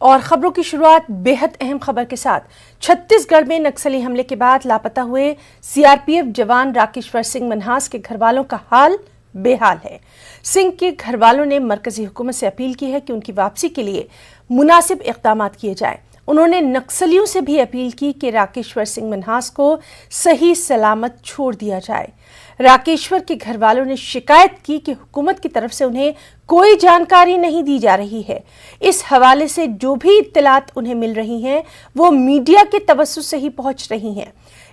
और खबरों की शुरुआत बेहद अहम खबर के साथ। छत्तीसगढ़ में नक्सली हमले के बाद लापता हुए सीआरपीएफ जवान राकेश्वर सिंह मन्हास के घर वालों का हाल बेहाल है। सिंह के घर वालों ने मरकजी हुकूमत से अपील की है कि उनकी वापसी के लिए मुनासिब इक़दाम किए जाएं। उन्होंने नक्सलियों से भी अपील की कि राकेश्वर सिंह मन्हास को सही सलामत छोड़ दिया जाए। राकेश्वर के घर वालों ने शिकायत की कि हुकूमत की तरफ से उन्हें कोई जानकारी नहीं दी जा रही है। इस हवाले से जो भी इत्तलात उन्हें मिल रही हैं वो मीडिया के तवज्जुह से ही पहुंच रही हैं।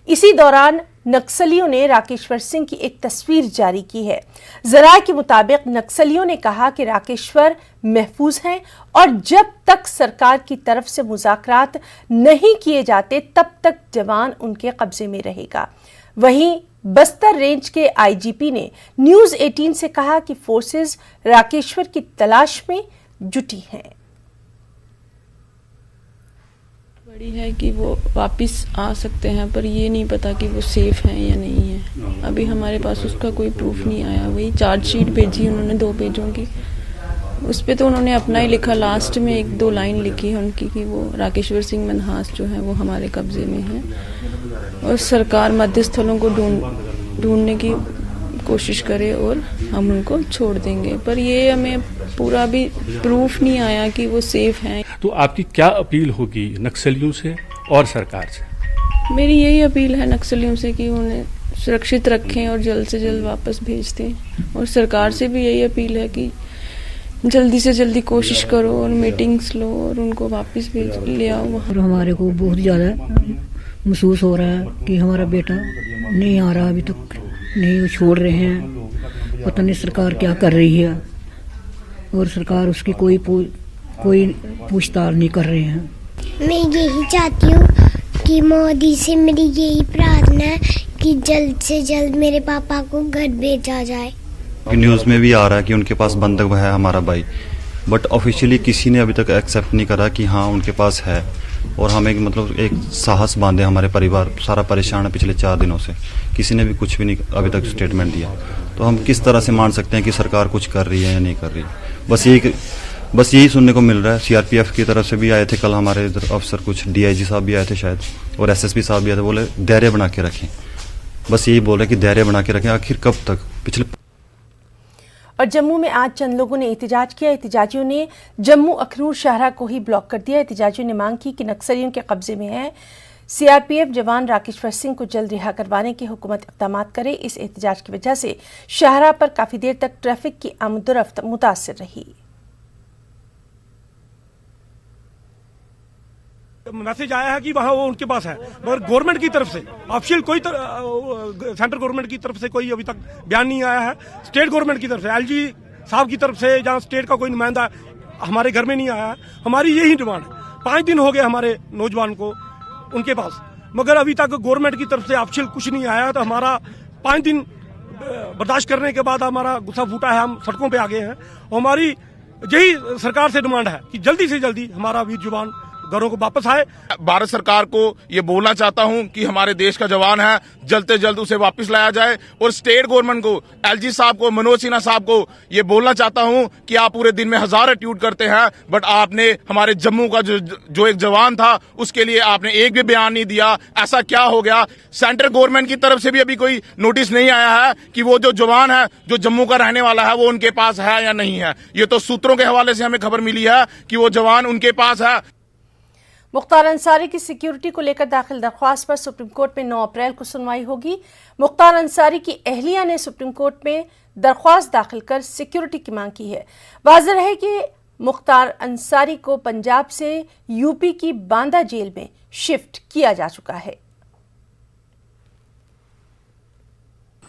इसी दौरान नक्सलियों ने राकेश्वर सिंह की एक तस्वीर जारी की है। जराये के मुताबिक नक्सलियों ने कहा कि राकेश्वर महफूज हैं और जब तक सरकार की तरफ से मुज़ाकरात नहीं किए जाते तब तक जवान उनके कब्जे में रहेगा। वहीं बस्तर रेंज के आईजीपी ने न्यूज़ 18 से कहा कि फोर्सेस राकेश्वर की तलाश में जुटी हैं। बड़ी है कि वो वापस आ सकते हैं, पर ये नहीं पता कि वो सेफ हैं या नहीं है। अभी हमारे पास उसका कोई प्रूफ नहीं आया। वही चार्जशीट भेजी उन्होंने 2 पेजों की, उस पर तो उन्होंने अपना ही लिखा। लास्ट में 1-2 लाइन लिखी है उनकी कि वो राकेश्वर सिंह मन्हास जो है वो हमारे कब्जे में है और सरकार मध्यस्थलों को ढूंढने की कोशिश करे और हम उनको छोड़ देंगे। पर ये हमें पूरा भी प्रूफ नहीं आया कि वो सेफ हैं। तो आपकी क्या अपील होगी नक्सलियों से और सरकार से? मेरी यही अपील है नक्सलियों से कि उन्हें सुरक्षित रखें और जल्द से जल्द वापस भेज दें, और सरकार से भी यही अपील है कि जल्दी से जल्दी कोशिश करो और मीटिंग्स लो और उनको वापस भेज ले आओ वहाँ। हमारे को बहुत ज़्यादा महसूस हो रहा है कि हमारा बेटा नहीं आ रहा, अभी तक नहीं, वो छोड़ रहे हैं। पता नहीं सरकार क्या कर रही है और सरकार उसकी कोई पूछताछ नहीं कर रहे हैं। मैं यही चाहती हूँ कि मोदी से मेरी यही प्रार्थना है कि जल्द से जल्द मेरे पापा को घर भेजा जाए। न्यूज़ में भी आ रहा है कि उनके पास बंधक है हमारा भाई, बट ऑफिशियली किसी ने अभी तक एक्सेप्ट नहीं करा कि हाँ उनके पास है। और हमें एक साहस बांधे, हमारे परिवार सारा परेशान है पिछले 4 दिनों से, किसी ने भी कुछ भी नहीं अभी तक स्टेटमेंट दिया। तो हम किस तरह से मान सकते हैं कि सरकार कुछ कर रही है या नहीं कर रही है? बस यही सुनने को मिल रहा है। सीआरपीएफ की तरफ से भी आए थे कल हमारे इधर अफसर, कुछ डीआईजी साहब भी आए थे शायद, और एसएसपी साहब भी आए थे। बोले धैर्य बना के रखें, बस यही बोल रहे कि धैर्य बना के रखें। आखिर कब तक? पिछले और जम्मू में आज चंद लोगों ने एहतजाज किया। एहतजाजियों ने जम्मू अखनूर शाहरा को ही ब्लॉक कर दिया। एहतजाजियों ने मांग की कि नक्सलियों के कब्जे में है सीआरपीएफ जवान राकेश्वर सिंह को जल्द रिहा करवाने की हुकूमत इक़दाम करे। इस एहतजाज की वजह से शाहरा पर काफी देर तक ट्रैफिक की आमदोरफ्त मुतासिर रही। मैसेज आया है कि वहाँ वो उनके पास है, मगर गवर्नमेंट की तरफ से ऑफिशियल कोई सेंट्रल गवर्नमेंट की तरफ से कोई अभी तक बयान नहीं आया है। स्टेट गवर्नमेंट की तरफ से एलजी साहब की तरफ से जहाँ स्टेट का कोई नुमाइंदा हमारे घर में नहीं आया है। हमारी यही डिमांड है। 5 दिन हो गए हमारे नौजवान को उनके पास, मगर अभी तक गवर्नमेंट की तरफ से ऑफिशियल कुछ नहीं आया। तो हमारा 5 दिन बर्दाश्त करने के बाद हमारा गुस्सा फूटा है, हम सड़कों पर आ गए हैं। हमारी यही सरकार से डिमांड है कि जल्दी से जल्दी हमारा वीर जवान घरों को वापस आए। भारत सरकार को ये बोलना चाहता हूं कि हमारे देश का जवान है, जल्द से जल्द उसे वापस लाया जाए। और स्टेट गवर्नमेंट को, एलजी साहब को, मनोज सिन्हा साहब को ये बोलना चाहता हूं कि आप पूरे दिन में 1000 एट्यूट करते हैं, बट आपने हमारे जम्मू का जो एक जवान था उसके लिए आपने एक भी बयान नहीं दिया। ऐसा क्या हो गया? सेंट्रल गवर्नमेंट की तरफ से भी अभी कोई नोटिस नहीं आया है कि वो जो जवान है जो जम्मू का रहने वाला है वो उनके पास है या नहीं है। ये तो सूत्रों के हवाले से हमें खबर मिली है कि वो जवान उनके पास है। मुख्तार अंसारी की सिक्योरिटी को लेकर दाखिल दरख्वास्त पर सुप्रीम कोर्ट में 9 अप्रैल को सुनवाई होगी। मुख्तार अंसारी की अहलिया ने सुप्रीम कोर्ट में दरख्वास्त दाखिल कर सिक्योरिटी की मांग की है। वाज़ेह है कि मुख्तार अंसारी को पंजाब से यूपी की बांदा जेल में शिफ्ट किया जा चुका है।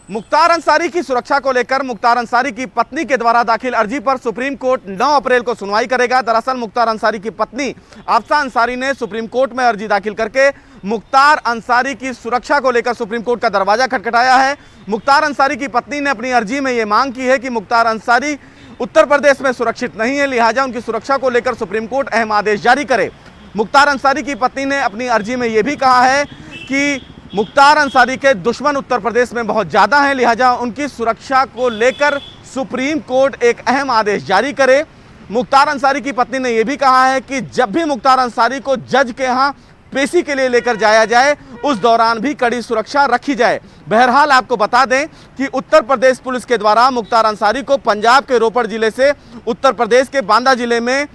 मुख्तार अंसारी की सुरक्षा को लेकर मुख्तार अंसारी की पत्नी के द्वारा दाखिल अर्जी पर सुप्रीम कोर्ट 9 अप्रैल को सुनवाई करेगा। दरअसल मुख्तार अंसारी की पत्नी आफसा अंसारी ने सुप्रीम कोर्ट में अर्जी दाखिल करके मुख्तार अंसारी की सुरक्षा को लेकर सुप्रीम कोर्ट का दरवाजा खटखटाया है। मुख्तार अंसारी की पत्नी ने अपनी अर्जी में ये मांग की है कि मुख्तार अंसारी उत्तर प्रदेश में सुरक्षित नहीं है, लिहाजा उनकी सुरक्षा को लेकर सुप्रीम कोर्ट अहम आदेश जारी करे। मुख्तार अंसारी की पत्नी ने अपनी अर्जी में यह भी कहा है कि मुख्तार अंसारी के दुश्मन उत्तर प्रदेश में बहुत ज़्यादा हैं, लिहाजा उनकी सुरक्षा को लेकर सुप्रीम कोर्ट एक अहम आदेश जारी करे। मुख्तार अंसारी की पत्नी ने यह भी कहा है कि जब भी मुख्तार अंसारी को जज के यहाँ पेशी के लिए लेकर जाया जाए उस दौरान भी कड़ी सुरक्षा रखी जाए। बहरहाल आपको बता दें कि उत्तर प्रदेश पुलिस के द्वारा मुख्तार अंसारी को पंजाब के रोपड़ जिले से उत्तर प्रदेश के बांदा जिले में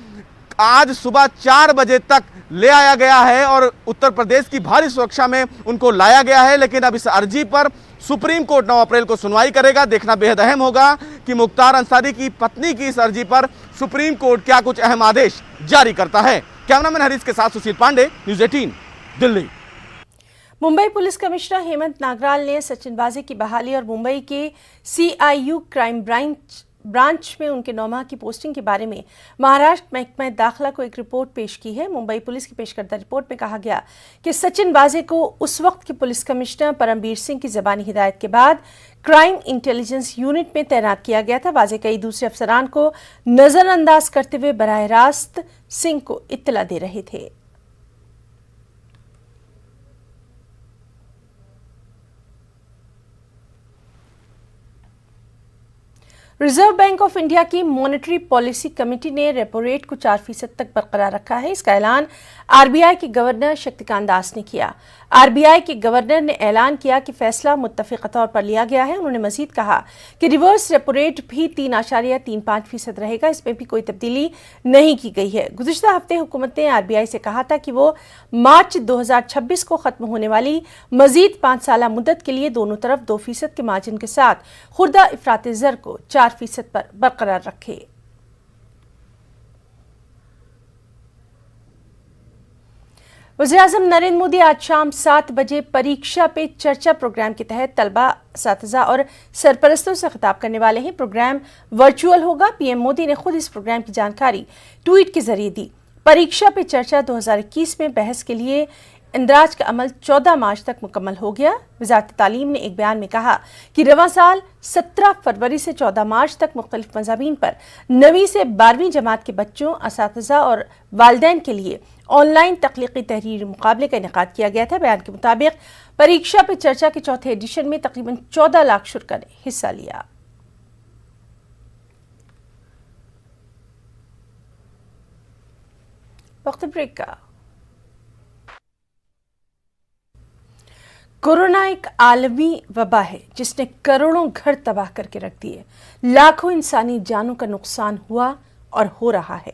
आज सुबह 4 बजे तक ले आया गया है और उत्तर प्रदेश की भारी सुरक्षा में उनको लाया गया है। लेकिन अब इस अर्जी पर सुप्रीम कोर्ट 9 अप्रैल को सुनवाई करेगा। देखना बेहद अहम होगा कि मुख्तार अंसारी की पत्नी की इस अर्जी पर सुप्रीम कोर्ट क्या कुछ अहम आदेश जारी करता है। कैमरामैन हरीश के साथ Sushil Pandey, news 18 Delhi. Mumbai police commissioner Hemant Nagrale ने सचिन वाजे की बहाली और मुंबई के CIU क्राइम ब्रांच में उनके 9 माह की पोस्टिंग के बारे में महाराष्ट्र महकमा दाखिला को एक रिपोर्ट पेश की है। मुंबई पुलिस की पेश करदा रिपोर्ट में कहा गया कि सचिन वाजे को उस वक्त के पुलिस कमिश्नर परमबीर सिंह की ज़बानी हिदायत के बाद क्राइम इंटेलिजेंस यूनिट में तैनात किया गया था। वाजे कई दूसरे अफसरान को नजरअंदाज करते हुए बराह रास्त सिंह को इत्तला दे रहे थे। रिजर्व बैंक ऑफ इंडिया की मॉनेटरी पॉलिसी कमेटी ने रेपो रेट को 4% तक बरकरार रखा है। इसका ऐलान RBI के गवर्नर शक्तिकांत दास ने किया। RBI के गवर्नर ने ऐलान किया कि फैसला मुत्तफिका तौर पर लिया गया है। उन्होंने मजीद कहा कि रिवर्स रेपो रेट भी 3.35% रहेगा, इसमें भी कोई तब्दीली नहीं की गई है। गुज़िश्ता हफ्ते हुकूमत ने RBI से कहा था कि वो मार्च 2026 को खत्म होने वाली मजीद 5 साला मुद्दत के लिए दोनों तरफ 2% के मार्जिन के साथ खुर्दा इफराती ज़र को 4% पर बरकरार रखे। वज़ीर-ए-आज़म नरेंद्र मोदी आज शाम 7 बजे परीक्षा पे चर्चा प्रोग्राम के तहत तलबा, असातिज़ा और सरपरस्तों से खिताब करने वाले हैं। प्रोग्राम वर्चुअल होगा। PM मोदी ने खुद इस प्रोग्राम की जानकारी ट्वीट के जरिए दी। परीक्षा पे चर्चा 2021 में बहस के लिए इंदराज का अमल 14 मार्च तक मुकम्मल हो गया। वज़ारत तालीम ने एक बयान में कहा कि रवां साल 17 फरवरी से 14 मार्च तक मुख्तलिफ मज़ामीन पर 9वीं से 12वीं जमात के बच्चों, असातिज़ा और वालिदैन के लिए ऑनलाइन तख्लीकी तहरीरी मुकाबले का इनेकाद किया गया था। बयान के मुताबिक परीक्षा पे चर्चा के चौथे एडिशन में तकरीबन 14 लाख शुरा ने हिस्सा लिया। वक्त ब्रेक का। कोरोना एक आलमी वबा है जिसने करोड़ों घर तबाह करके रख दिए। लाखों इंसानी जानों का नुकसान हुआ और हो रहा है।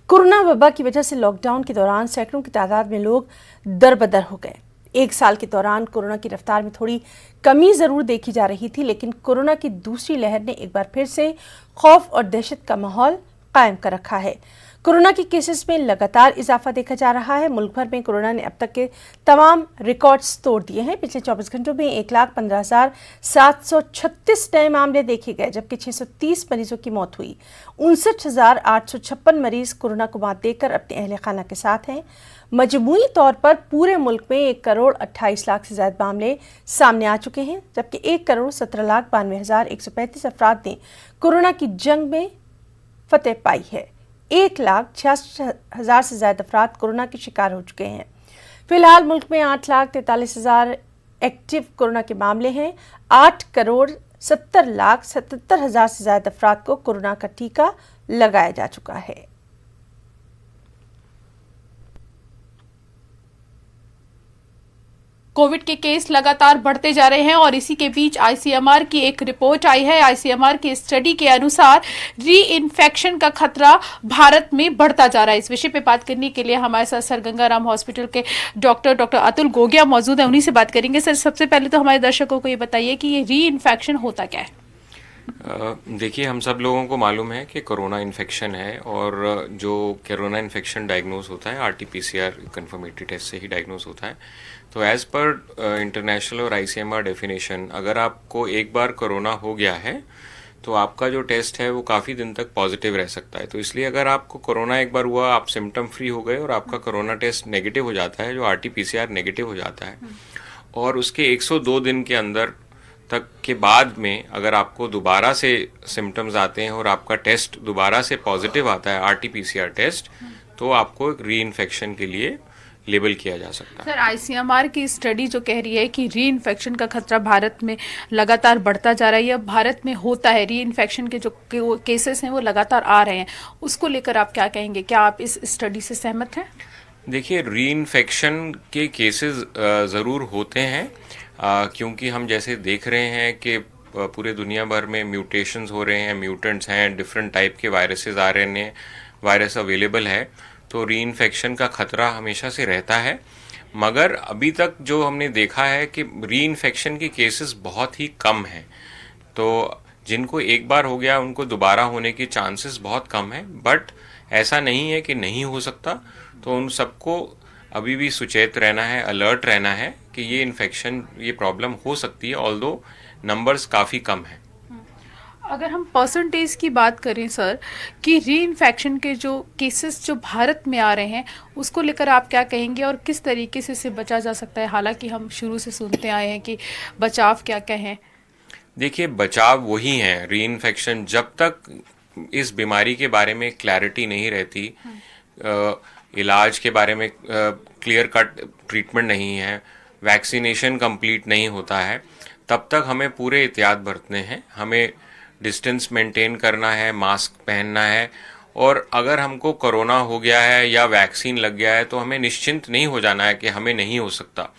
कोरोना वबा की वजह से लॉकडाउन के दौरान सैकड़ों की तादाद में लोग दरबदर हो गए। 1 साल के दौरान कोरोना की रफ्तार में थोड़ी कमी ज़रूर देखी जा रही थी, लेकिन कोरोना की दूसरी लहर ने एक बार फिर से खौफ और दहशत का माहौल कायम कर रखा है। कोरोना के केसेस में लगातार इजाफा देखा जा रहा है। मुल्क भर में कोरोना ने अब तक के तमाम रिकॉर्ड्स तोड़ दिए हैं। पिछले 24 घंटों में 1,15,736 नए मामले देखे गए, जबकि 630 मरीजों की मौत हुई। 59,856 मरीज कोरोना को मात देकर अपने अहले खाना के साथ हैं। मजमूई तौर पर पूरे मुल्क में 1,28,00,000 से ज्यादा मामले सामने आ चुके हैं, जबकि 1,17,92,135 अफराद ने कोरोना की जंग में फतेह पाई है। 1,66,000 से ज्यादा अफराद कोरोना के शिकार हो चुके हैं। फिलहाल मुल्क में 8,43,000 एक्टिव कोरोना के मामले हैं। 8,70,77,000 से ज्यादा अफराद को कोरोना का टीका लगाया जा चुका है। कोविड के केस लगातार बढ़ते जा रहे हैं और इसी के बीच ICMR की एक रिपोर्ट आई है। ICMR की स्टडी के अनुसार री इन्फेक्शन का खतरा भारत में बढ़ता जा रहा है। इस विषय पे बात करने के लिए हमारे साथ सर गंगाराम हॉस्पिटल के डॉक्टर अतुल गोगिया मौजूद है। उन्हीं से बात करेंगे। सर, सबसे पहले तो हमारे दर्शकों को ये बताइए कि ये री इन्फेक्शन होता क्या है। देखिए, हम सब लोगों को मालूम है कि कोरोना इन्फेक्शन है और जो कोरोना इन्फेक्शन डायग्नोज होता है RT-PCR कन्फर्मेटरी टेस्ट से ही डायग्नोज होता है। तो एज़ पर इंटरनेशनल और ICMR डेफिनेशन, अगर आपको एक बार कोरोना हो गया है तो आपका जो टेस्ट है वो काफ़ी दिन तक पॉजिटिव रह सकता है। तो इसलिए अगर आपको कोरोना एक बार हुआ, आप सिम्टम फ्री हो गए और आपका कोरोना टेस्ट नेगेटिव हो जाता है, जो RT-PCR नेगेटिव हो जाता है, और उसके 102 दिन के अंदर तक के बाद में अगर आपको दोबारा से सिम्टम्स आते हैं और आपका टेस्ट दोबारा से पॉजिटिव आता है RT-PCR टेस्ट, तो आपको री इन्फेक्शन के लिए लेबल किया जा सकता है। सर, आईसीएमआर की स्टडी जो कह रही है कि री इन्फेक्शन का खतरा भारत में लगातार बढ़ता जा रहा है, या भारत में होता है, री इन्फेक्शन के जो केसेस हैं वो लगातार आ रहे हैं, उसको लेकर आप क्या कहेंगे? क्या आप इस स्टडी से सहमत हैं? देखिए, री इन्फेक्शन के केसेस ज़रूर होते हैं, क्योंकि हम जैसे देख रहे हैं कि पूरे दुनिया भर में म्यूटेशंस हो रहे हैं, म्यूटेंट्स हैं, डिफरेंट टाइप के वायरसेस आ रहे हैं, वायरस अवेलेबल है, तो री इन्फेक्शन का खतरा हमेशा से रहता है। मगर अभी तक जो हमने देखा है कि री इन्फेक्शन के केसेस बहुत ही कम हैं, तो जिनको एक बार हो गया उनको दोबारा होने के चांसेस बहुत कम है। बट ऐसा नहीं है कि नहीं हो सकता, तो उन सबको अभी भी सुचेत रहना है, अलर्ट रहना है कि ये इन्फेक्शन, ये प्रॉब्लम हो सकती है, ऑल्दो नंबर्स काफ़ी कम हैं। अगर हम परसेंटेज की बात करें सर, कि री इन्फेक्शन के जो केसेस जो भारत में आ रहे हैं, उसको लेकर आप क्या कहेंगे और किस तरीके से इससे बचा जा सकता है? हालांकि हम शुरू से सुनते आए हैं कि बचाव क्या क्या है। देखिए, बचाव वही है। री इन्फेक्शन, जब तक इस बीमारी के बारे में क्लैरिटी नहीं रहती, इलाज के बारे में क्लियर कट ट्रीटमेंट नहीं है, वैक्सीनेशन कंप्लीट नहीं होता है, तब तक हमें पूरे एहतियात बरतने हैं। हमें डिस्टेंस मेंटेन करना है, मास्क पहनना है, और अगर हमको कोरोना हो गया है या वैक्सीन लग गया है तो हमें निश्चिंत नहीं हो जाना है कि हमें नहीं हो सकता,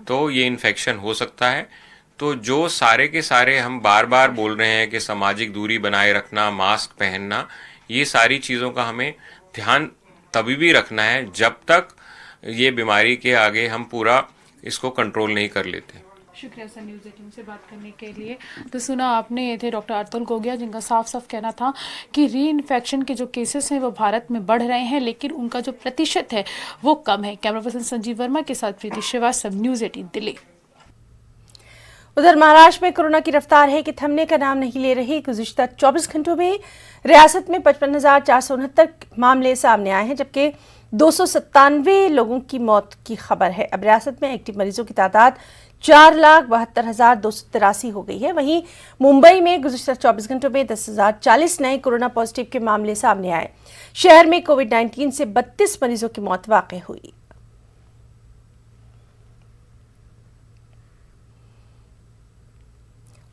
तो ये इन्फेक्शन हो सकता है। तो जो सारे के सारे हम बार बार बोल रहे हैं कि सामाजिक दूरी बनाए रखना, मास्क पहनना, ये सारी चीज़ों का हमें ध्यान तभी भी रखना है जब तक ये बीमारी के आगे हम पूरा इसको कंट्रोल नहीं कर लेते। शुक्रिया सर न्यूज़ 18 से बात करने के लिए। तो सुना आपने, ये थे डॉक्टर अतुल गोगिया, जिनका साफ साफ कहना था कि री इन्फेक्शन के जो केसेस हैं वो भारत में बढ़ रहे हैं, लेकिन उनका जो प्रतिशत है वो कम है। कैमरा पर्सन संजीव वर्मा के साथ प्रीति श्रीवास्तव, न्यूज़ 18 दिल्ली। उधर महाराष्ट्र में कोरोना की रफ्तार है कि थमने का नाम नहीं ले रही। गुज़िश्ता 24 घंटों में रियासत में 55,469 मामले सामने आए हैं, जबकि 297 लोगों की मौत की खबर है। अब रियासत में एक्टिव मरीजों की तादाद 4,72,283 हो गई है। वहीं मुंबई में गुज़िश्ता 24 घंटों में 10,040 नए कोरोना पॉजिटिव के मामले सामने आए। शहर में कोविड-19 से 32 मरीजों की मौत वाक़ई हुई।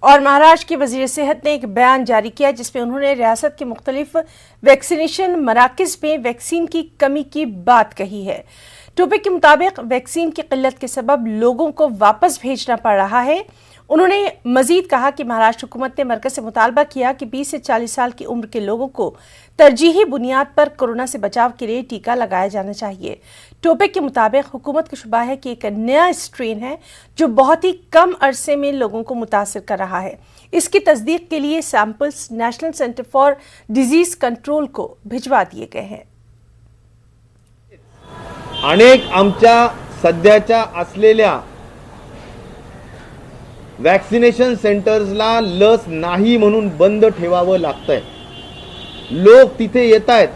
और महाराष्ट्र के वजीर सेहत ने एक बयान जारी किया, जिसमें उन्होंने रियासत के मुख्तलिफ वैक्सीनेशन मराकज़ में वैक्सीन की कमी की बात कही है। टोपिक के मुताबिक वैक्सीन की किल्लत के सबब लोगों को वापस भेजना पड़ रहा है। उन्होंने मजीद कहा कि महाराष्ट्र हुकूमत ने मरकज से मुतालबा किया कि 20 से 40 साल की उम्र के लोगों को तरजीही बुनियाद पर कोरोना से बचाव के लिए टीका लगाया जाना चाहिए। टोपिक के मुताबिक हुकूमत को शुबा है कि एक नया स्ट्रेन है जो बहुत ही कम अरसे में लोगों को मुतासिर कर रहा है। इसकी तस्दीक के लिए samples national centre for disease control को भिजवा दिए गए हैं। अनेक आमच्या सध्याच्या असलेल्या वॅक्सिनेशन सेंटर्सला लस नाही म्हणून बंद ठेवावं लागतंय। लोक तिथे येत आहेत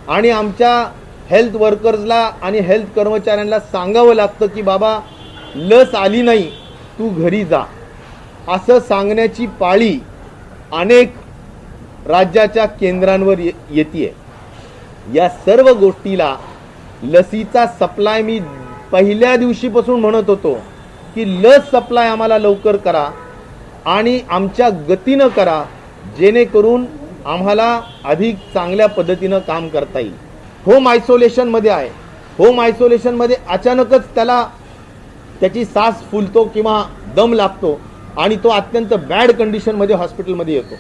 आणि आमच्या हेल्थ वर्कर्सला आणि हेल्थ कर्मचाऱ्यांना सांगावं लागतं की बाबा लस आली नाही, तू घरी जा, असं सांगण्याची पाळी अनेक राज्याच्या केंद्रांवर येते। या सर्व गोष्टीला लसीचा सप्लाय मी पहिल्या दिवशीपासून म्हणत होतो की लस सप्लाय आम्हाला लवकर करा आणि आमच्या गतीनं करा, जेणेकरून आम्हाला अधिक चांगल्या पद्धतीनं काम करता येईल। होम आयसोलेशन मध्ये आहे, होम आयसोलेशन मध्ये अचानकच त्याची सास फुलतो किंवा दम लागतो आणि तो अत्यंत बॅड कंडिशन मध्ये हॉस्पिटल मध्ये येतो।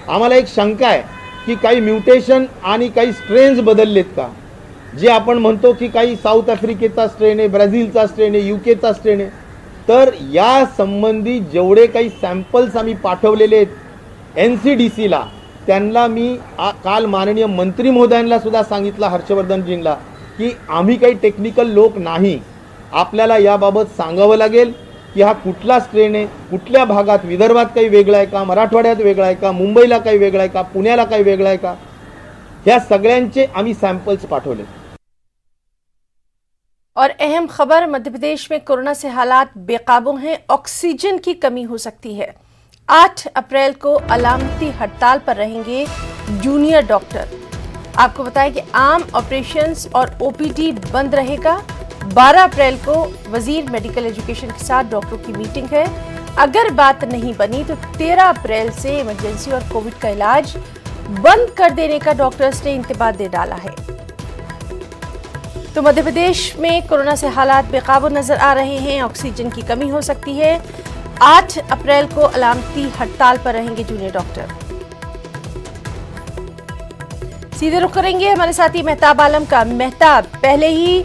आम्हाला एक शंका आहे की काही म्युटेशन आणि काही स्ट्रेन्स बदललेत का, जे आपण म्हणतो की काही साऊथ आफ्रिकेचा स्ट्रेन आहे, ब्राझीलचा स्ट्रेन आहे, यूकेचा स्ट्रेन आहे। तर या संबंधी जेवढे काही सॅम्पल्स आम्ही पाठवलेले आहेत एनसीडीसीला, त्यांना मी काल माननीय मंत्री महोदयांना सुद्धा सांगितलं, हर्षवर्धनजींना, की आम्ही काही टेक्निकल लोक नाही, आपल्याला याबाबत सांगावं लागेल की हा कुठला स्ट्रेन आहे, कुठल्या भागात, विदर्भात काही वेगळा आहे का, मराठवाड्यात वेगळा आहे का, मुंबईला काही वेगळा आहे का, पुण्याला काही वेगळा आहे का, ह्या सगळ्यांचे आम्ही सॅम्पल्स पाठवले। और अहम खबर, मध्य प्रदेश में कोरोना से हालात बेकाबू हैं, ऑक्सीजन की कमी हो सकती है। 8 अप्रैल को अलामती हड़ताल पर रहेंगे जूनियर डॉक्टर। आपको बताएं कि आम ऑपरेशंस और ओपीडी बंद रहेगा। 12 अप्रैल को वजीर मेडिकल एजुकेशन के साथ डॉक्टरों की मीटिंग है। अगर बात नहीं बनी तो 13 अप्रैल से इमरजेंसी और कोविड का इलाज बंद कर देने का डॉक्टर्स ने इंतबा दे डाला है। तो मध्य प्रदेश में कोरोना से हालात बेकाबू नजर आ रहे हैं। ऑक्सीजन की कमी हो सकती है। 8 अप्रैल को अलामती हड़ताल पर रहेंगे जूनियर डॉक्टर। सीधे रुख करेंगे हमारे साथी मेहताब आलम का। मेहताब, पहले ही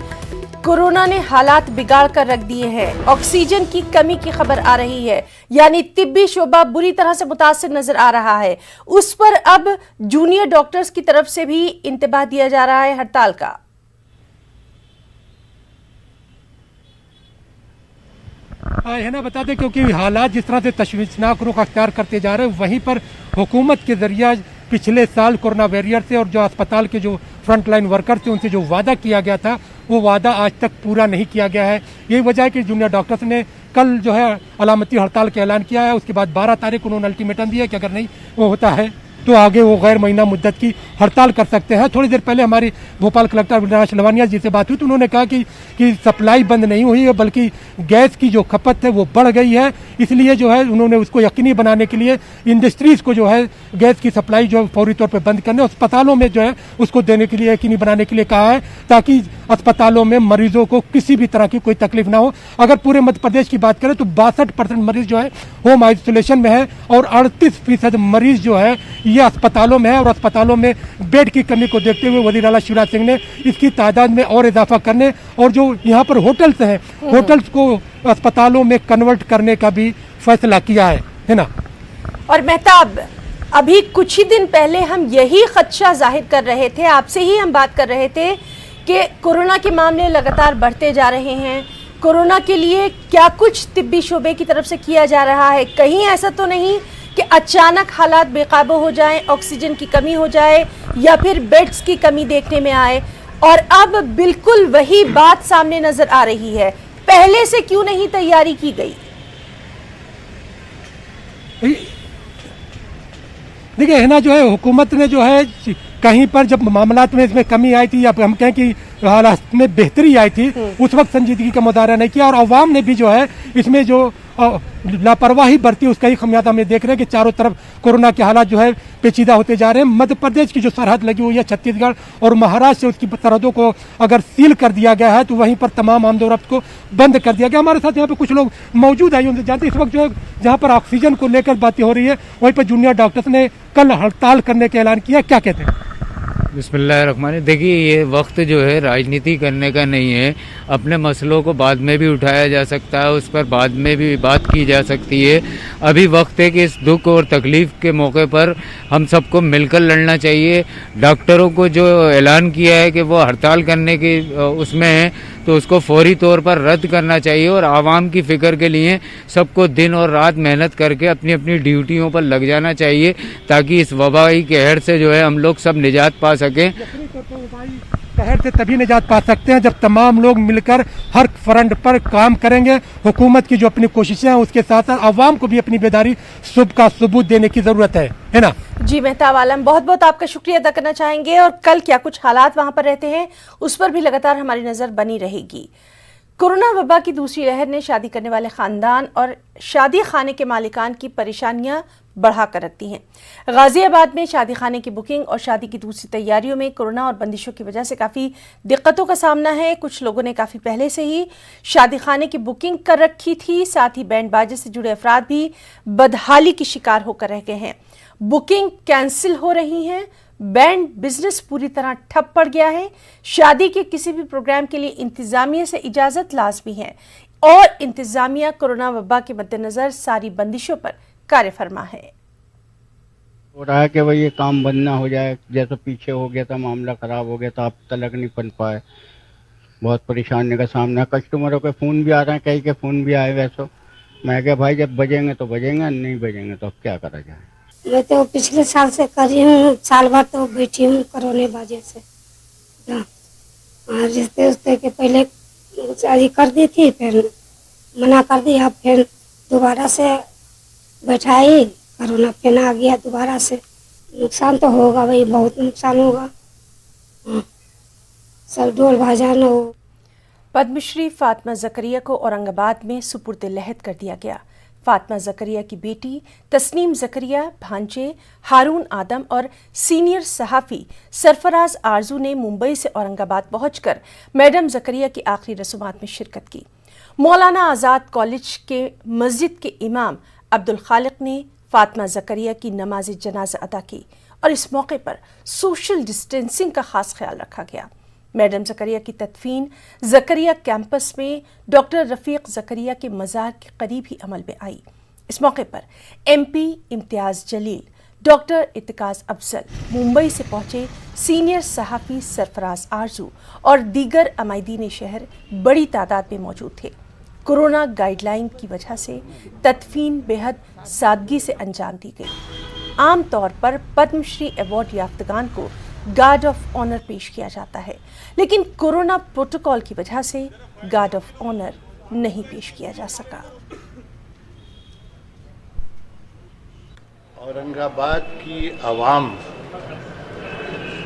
कोरोना ने हालात बिगाड़ कर रख दिए हैं। ऑक्सीजन की कमी की खबर आ रही है, यानी तिब्बी शोबा बुरी तरह से मुतासिर नजर आ रहा है। उस पर अब जूनियर डॉक्टर्स की तरफ से भी इंतबाह दिया जा रहा है हड़ताल का। है ना, बता दें क्योंकि हालात जिस तरह से तशवीशनाक रुख अख्तियार करते जा रहे हैं, वहीं पर हुकूमत के जरिए पिछले साल कोरोना वॉरियर से और जो अस्पताल के जो फ्रंटलाइन वर्कर्स थे उनसे जो वादा किया गया था वो वादा आज तक पूरा नहीं किया गया है। यही वजह है कि जूनियर डॉक्टर्स ने कल जो है अलामती हड़ताल का ऐलान किया है। उसके बाद 12 तारीख उन्होंने अल्टीमेटम दिया कि अगर नहीं वो होता है तो आगे वो गैर महीना मुद्दत की हड़ताल कर सकते हैं। थोड़ी देर पहले हमारी भोपाल कलेक्टर अविनाश लवानिया जी से बात हुई तो उन्होंने कहा कि सप्लाई बंद नहीं हुई है, बल्कि गैस की जो खपत है वो बढ़ गई है। इसलिए जो है उन्होंने उसको यकीनी बनाने के लिए इंडस्ट्रीज को जो है गैस की सप्लाई जो फौरी तौर पर बंद करने, अस्पतालों में जो है उसको देने के लिए यकीनी बनाने के लिए कहा है, ताकि अस्पतालों में मरीजों को किसी भी तरह की कोई तकलीफ ना हो। अगर पूरे मध्य प्रदेश की बात करें तो 62% मरीज जो है होम आइसोलेशन में है और 38% मरीज जो है ये अस्पतालों में है। और अस्पतालों में बेड की कमी को देखते हुए वजीर आला शिवराज सिंह ने इसकी तादाद में और इजाफा करने और जो यहाँ पर होटल्स हैं, होटल्स को अस्पतालों में कन्वर्ट करने का भी फैसला किया है ना। और मेहताब, अभी कुछ ही दिन पहले हम यही खदशा जाहिर कर रहे थे, आपसे ही हम बात कर रहे थे कि कोरोना के मामले लगातार बढ़ते जा रहे हैं। कोरोना के लिए क्या कुछ तिब्बी शोबे की तरफ से किया जा रहा है? कहीं ऐसा तो नहीं कि अचानक हालात बेकाबू हो जाएं, ऑक्सीजन की कमी हो जाए या फिर बेड्स की कमी देखने में आए? और अब बिल्कुल वही बात सामने नजर आ रही है। पहले से क्यों नहीं तैयारी की गई? देखिए है ना, जो है हुकूमत ने जो है कहीं पर जब मामलात में इसमें कमी आई थी या हम कहें कि हालात में बेहतरी आई थी, उस वक्त संजीदगी का मुजाहरा नहीं किया और अवाम ने भी जो है इसमें जो लापरवाही बरती उसका ही खमियाजा में देख रहे हैं कि चारों तरफ कोरोना के हालात जो है पेचीदा होते जा रहे हैं। मध्य प्रदेश की जो सरहद लगी हुई है छत्तीसगढ़ और महाराष्ट्र से, उसकी सरहदों को अगर सील कर दिया गया है तो वहीं पर तमाम आमद और रफ्त को बंद कर दिया गया। हमारे साथ यहाँ पे कुछ लोग मौजूद हैं, उनसे जानते इस वक्त जो है जहाँ पर ऑक्सीजन को लेकर बातें हो रही है वहीं पर जूनियर डॉक्टर्स ने कल हड़ताल करने का ऐलान किया, क्या कहते हैं? बिस्मिल्लाहिर्रहमानिर्रहीम। देखिए ये वक्त जो है राजनीति करने का नहीं है। अपने मसलों को बाद में भी उठाया जा सकता है, उस पर बाद में भी बात की जा सकती है। अभी वक्त है कि इस दुख और तकलीफ के मौके पर हम सबको मिलकर लड़ना चाहिए। डॉक्टरों को जो ऐलान किया है कि वो हड़ताल करने की उसमें है तो उसको फौरी तौर पर रद्द करना चाहिए और आवाम की फ़िक्र के लिए सबको दिन और रात मेहनत करके अपनी अपनी ड्यूटियों पर लग जाना चाहिए ताकि इस वबाई कहर से जो है हम लोग सब निजात पा सकें। कहर से तभी निजात पा सकते हैं जब तमाम लोग मिलकर हर फ्रंट पर काम करेंगे। हुकूमत की जो अपनी कोशिशें हैं उसके साथ साथ आवाम को भी अपनी बेदारी का सबूत देने की जरूरत है ना। जी मेहताब आलम, बहुत बहुत आपका शुक्रिया अदा करना चाहेंगे। और कल क्या कुछ हालात वहां पर रहते हैं उस पर भी लगातार हमारी नजर बनी रहेगी। कोरोना वबा की दूसरी लहर ने शादी करने वाले खानदान और शादी खाने के मालिकान की परेशानियां बढ़ा कर रख दी हैं। गाजियाबाद में शादी खाने की बुकिंग और शादी की दूसरी तैयारियों में कोरोना और बंदिशों की वजह से काफ़ी दिक्कतों का सामना है। कुछ लोगों ने काफ़ी पहले से ही शादी खाने की बुकिंग कर रखी थी, साथ ही बैंड बाजे से जुड़े अफराद भी बदहाली की शिकार होकर रह गए हैं। बुकिंग कैंसिल हो रही हैं, बैंड बिजनेस पूरी तरह ठप पड़ गया है। शादी के किसी भी प्रोग्राम के लिए इंतजामिया से इजाज़त लाजमी है और इंतजामिया कोरोना वबा के मद्देनजर सारी बंदिशों पर कार्य फरमा है। हो रहा है कि भाई ये काम बंद ना हो जाए, जैसे पीछे हो गया था, मामला खराब हो गया था, अब तलक नहीं बन पाए, बहुत परेशानी का सामना। कस्टमरों के फ़ोन भी आ रहे हैं, कई के फ़ोन भी आए वैसे। मैं क्या भाई जब बजेंगे तो बजेंगे, नहीं बजेंगे तो अब क्या करा जाए। मैं तो पिछले साल से कर रही हूँ, साल भर तो बैठी हूँ कोरोना वजह से। रिश्ते उस्ते के पहले शादी कर दी थी, फिर मना कर दी, अब फिर दोबारा से बैठाई, कोरोना फिर आ गया दोबारा से। नुकसान तो होगा भाई, बहुत नुकसान होगा, सब ढोल भाजान हो। पद्मश्री फातिमा जकरिया को औरंगाबाद में सुपुर्द-ए-लहद कर दिया गया। फातिमा जकरिया की बेटी तस्नीम जकरिया, भांजे हारून आदम और सीनियर सहाफ़ी सरफराज आरजू ने मुंबई से औरंगाबाद पहुंचकर मैडम जकरिया की आखिरी रसूमात में शिरकत की। मौलाना आज़ाद कॉलेज के मस्जिद के इमाम अब्दुल खालिक ने फातिमा जकरिया की नमाज जनाजा अदा की और इस मौके पर सोशल डिस्टेंसिंग का खास ख्याल रखा गया। मैडम जकरिया की तदफीन जकरिया कैंपस में डॉक्टर रफीक जकरिया के मज़ार के करीब ही अमल में आई। इस मौके पर MP इम्तियाज़ जलील, डॉक्टर इत्तिकाज़ अफजल, मुंबई से पहुंचे सीनियर सहाफ़ी सरफराज आरजू और दीगर अमायदीन शहर बड़ी तादाद में मौजूद थे। कोरोना गाइडलाइन की वजह से तदफीन बेहद सादगी से अंजाम दी गई। आम तौर पर पद्मश्री अवार्ड याफ्तगान को गार्ड ऑफ ऑनर पेश किया जाता है, लेकिन कोरोना प्रोटोकॉल की वजह से गार्ड ऑफ ऑनर नहीं पेश किया जा सका। औरंगाबाद की आवाम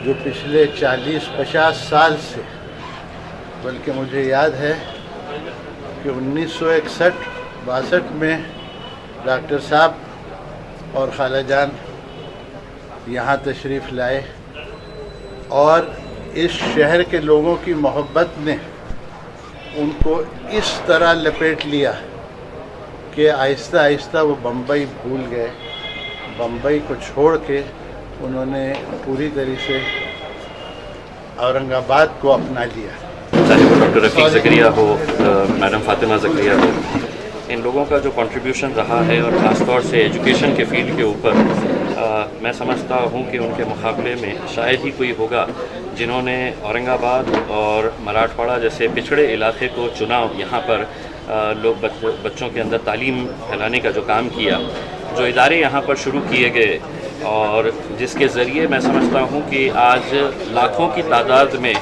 जो पिछले 40-50 साल से, बल्कि मुझे याद है कि 1961-62 में डॉक्टर साहब और खाला जान यहाँ तशरीफ़ लाए और इस शहर के लोगों की मोहब्बत ने उनको इस तरह लपेट लिया कि आहिस्ता आहिस्ता वो बम्बई भूल गए। बम्बई को छोड़ के उन्होंने पूरी तरह से औरंगाबाद को अपना लिया। चाहे वो डॉक्टर रफीक ज़करिया हो, मैडम फातिमा ज़करिया हो, इन लोगों का जो कंट्रीब्यूशन रहा है और ख़ास तौर से एजुकेशन के फील्ड के ऊपर मैं समझता हूँ कि उनके मुकाबले में शायद ही कोई होगा जिन्होंने औरंगाबाद और मराठवाड़ा जैसे पिछड़े इलाके को चुना, यहाँ पर लोग बच्चों के अंदर तालीम फैलाने का जो काम किया, जो इदारे यहाँ पर शुरू किए गए और जिसके ज़रिए मैं समझता हूँ कि आज लाखों की तादाद में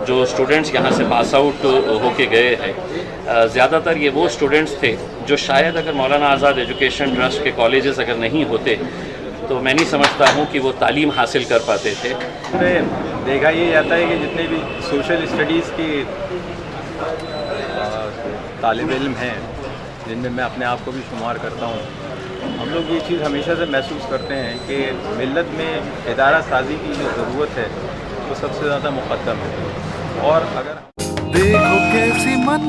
जो स्टूडेंट्स यहाँ से पास आउट होके गए हैं, ज़्यादातर ये वो स्टूडेंट्स थे जो शायद अगर मौलाना आज़ाद एजुकेशन ट्रस्ट के कॉलेजेस अगर नहीं होते तो मैं नहीं समझता हूँ कि वो तालीम हासिल कर पाते थे। देखा ये जाता है कि जितने भी सोशल स्टडीज़ के तालिब इल्म हैं, जिनमें मैं अपने आप को भी शुमार करता हूँ, हम लोग ये चीज़ हमेशा से महसूस करते हैं कि मिल्लत में इदारा साजी की जो ज़रूरत है वो सबसे ज़्यादा मुक़द्दम है। और अगर देखो कैसी मन